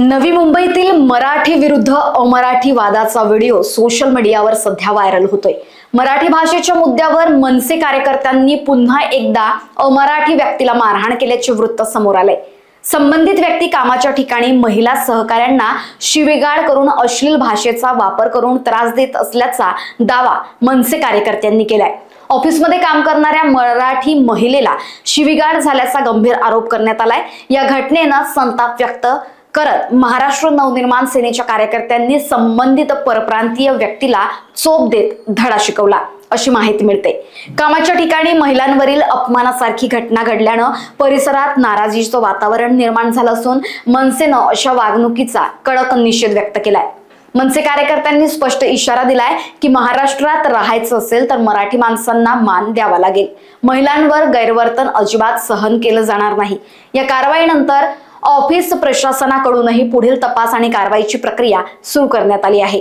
नवी मुंबईतील मराठी विरुद्ध अमराठी वादाचा व्हिडिओ सोशल मीडियावर सध्या व्हायरल होतोय। मराठी भाषेच्या मुद्द्यावर मनसे कार्यकर्त्यांनी पुन्हा एकदा अमराठी व्यक्तीला मारहाण केल्याचे वृत्त समोर आले। संबंधित व्यक्ती कामाच्या ठिकाणी महिला सहकाऱ्यांना शिवीगाळ करून अश्लील भाषेचा वापर करून त्रास देत असल्याचा दावा मनसे कार्यकर्त्यांनी केलाय। ऑफिसमध्ये काम करणाऱ्या मराठी महिलेला शिवीगाळ झाल्याचा गंभीर आरोप करण्यात आलाय। या घटनेनं संताप व्यक्त करत महाराष्ट्र नवनिर्माण सेनेच्या कार्यकर्त्यांनी संबंधित परप्रांतीय व्यक्तीला चोप देत धडा शिकवला अशी माहिती मिळते। कामाच्या ठिकाणी महिलांवरील अपमानासारखी घटना घडल्यानं परिसरात नाराजीचं वातावरण निर्माण झालं असून मनसेनं अशा वागणुकीचा कडक निषेध व्यक्त केलाय। मनसे कार्यकर्त्यांनी स्पष्ट इशारा दिलाय की महाराष्ट्रात राहायचं असेल तर मराठी माणसांना मान द्यावा लागेल। महिलांवर गैरवर्तन अजिबात सहन केलं जाणार नाही। या कारवाईनंतर ऑफिस प्रशासनाकडूनही पुढील तपास आणि कारवाईची प्रक्रिया सुरू करण्यात आली आहे।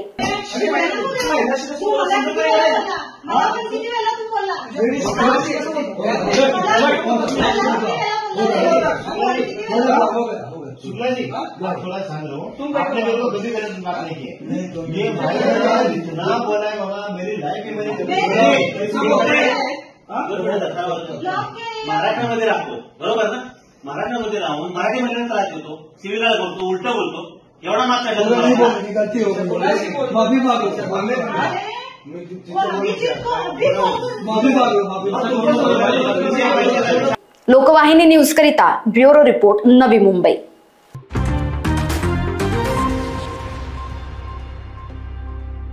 शुक्ला जी थोड़ा सांग रहा हूँ, तुम अपने को कभी गलत बात नहीं की है। ये भाई जितना बोला है बाबा, मेरी लाइफ में मराठीमध्ये राहतो, बरोबर ना? मराठीमध्ये राहून मराठी महिन्यात त्रास देतो, शिवीगाळ करतो, उलट बोलतो, एवढा मागचा लोकवाहिनी न्यूज करिता ब्युरो रिपोर्ट, नवी मुंबई।